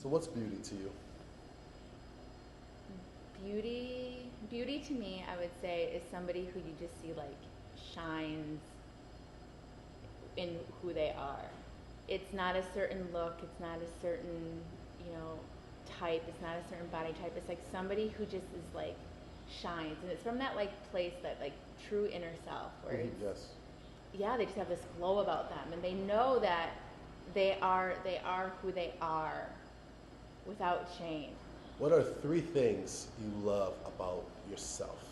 So what's beauty to you? Beauty to me, I would say, is somebody who you just see like shines in who they are. It's not a certain look, it's not a certain, you know, type, it's not a certain body type. It's like somebody who just is like shines, and it's from that like place, that like true inner self where it's, Yes. yeah, they just have this glow about them, and they know that they are who they are without shame. What are three things you love about yourself?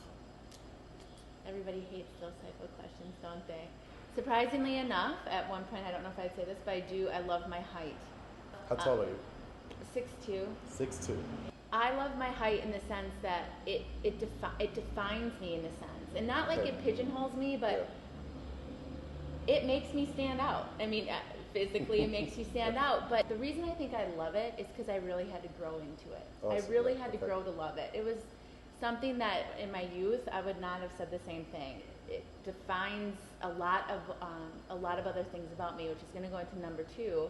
Everybody hates those type of questions, don't they? Surprisingly enough, at one point, I don't know if I'd say this, but I do, I love my height. How tall are you? 6'2". 6'2". I love my height in the sense that it defines me in a sense. And not like Okay. it pigeonholes me, but it makes me stand out. I mean, physically it makes you stand out. But the reason I think I love it is because I really had to grow into it. Awesome. I really had to Okay. grow to love it. It was something that in my youth I would not have said the same thing. It defines a lot of other things about me, which is going to go into number 2.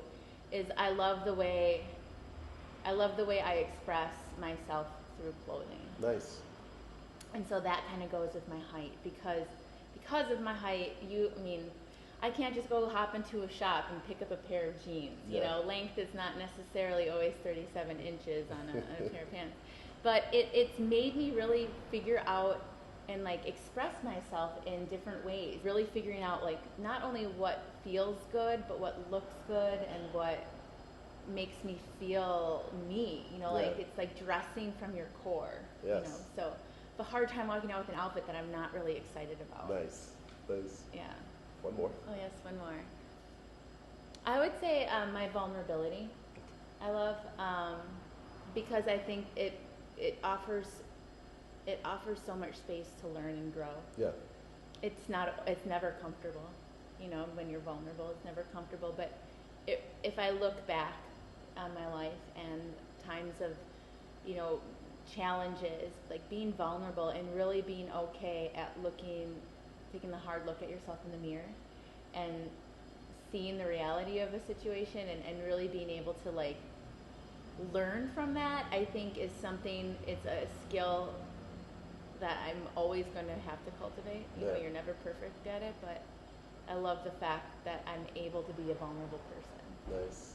Is I love the way I express myself through clothing. Nice. And so that kind of goes with my height, because of my height, I can't just go hop into a shop and pick up a pair of jeans. You Yeah. know, length is not necessarily always 37 inches on a pair of pants. But it's made me really figure out and like express myself in different ways. Really figuring out like not only what feels good, but what looks good and what makes me feel me. You know, Yeah. like it's like dressing from your core. Yes. You know, so the hard time walking out with an outfit that I'm not really excited about. Nice. Nice. Yeah. One more. Oh yes, one more. I would say my vulnerability. I love because I think it offers so much space to learn and grow. Yeah. It's never comfortable. You know, when you're vulnerable, it's never comfortable. But if I look back on my life and times of, you know, challenges, like being vulnerable and really being okay at taking the hard look at yourself in the mirror and seeing the reality of a situation and really being able to like learn from that, I think is something, it's a skill that I'm always going to have to cultivate. You know, Yeah. you're never perfect at it, but I love the fact that I'm able to be a vulnerable person. Nice.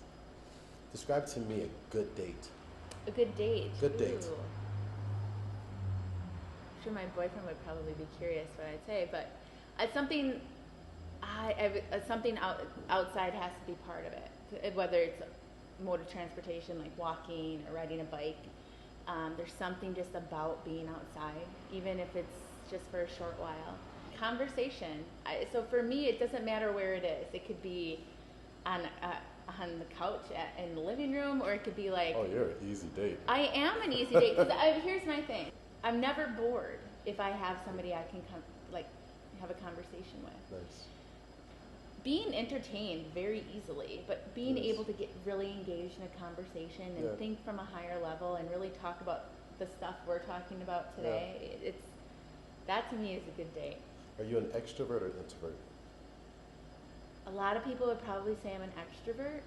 Describe to me a good date. A good date. Good date. Ooh. I'm sure my boyfriend would probably be curious what I'd say, but it's something outside has to be part of it. Whether it's mode of transportation like walking or riding a bike, there's something just about being outside, even if it's just for a short while. Conversation. So for me, it doesn't matter where it is. It could be on the couch in the living room, or it could be like... Oh, you're an easy date. I am an easy date. Here's my thing. I'm never bored if I have somebody I can have a conversation with. Nice. Being entertained very easily, but being Yes. able to get really engaged in a conversation and Yeah. think from a higher level and really talk about the stuff we're talking about today, that to me is a good date. Are you an extrovert or an introvert? A lot of people would probably say I'm an extrovert.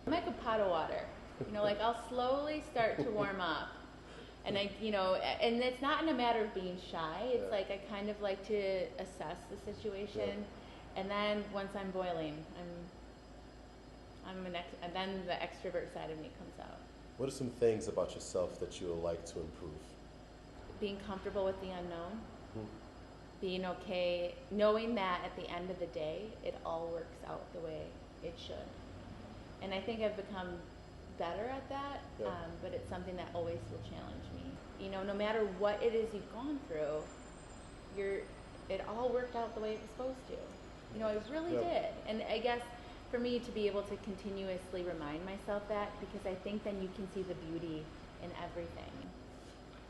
I'm like a pot of water. You know, like I'll slowly start to warm up. And and it's not in a matter of being shy. It's Yeah. like I kind of like to assess the situation. And then once I'm boiling, and then the extrovert side of me comes out. What are some things about yourself that you would like to improve? Being comfortable with the unknown. Hmm. Being okay, knowing that at the end of the day, it all works out the way it should. And I think I've become better at that, Yeah. but it's something that always will challenge me. You know, no matter what it is you've gone through, it all worked out the way it was supposed to. You know, it really Yeah. did. And I guess for me to be able to continuously remind myself that, because I think then you can see the beauty in everything.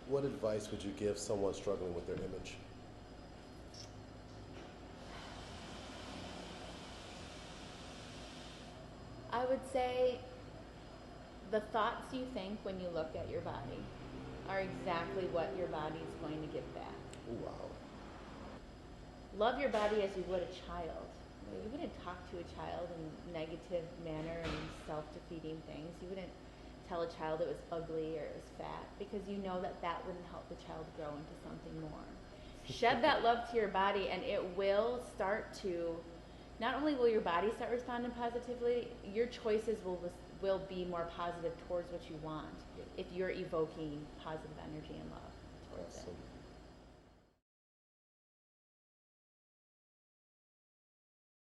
What advice would you give someone struggling with their image? I would say the thoughts you think when you look at your body are exactly what your body is going to give back. Oh, wow. Love your body as you would a child. You wouldn't talk to a child in a negative manner and self-defeating things. You wouldn't tell a child it was ugly or it was fat, because you know that that wouldn't help the child grow into something more. Shed that love to your body, and it will start to, not only will your body start responding positively, your choices will be more positive towards what you want if you're evoking positive energy and love towards it. Awesome.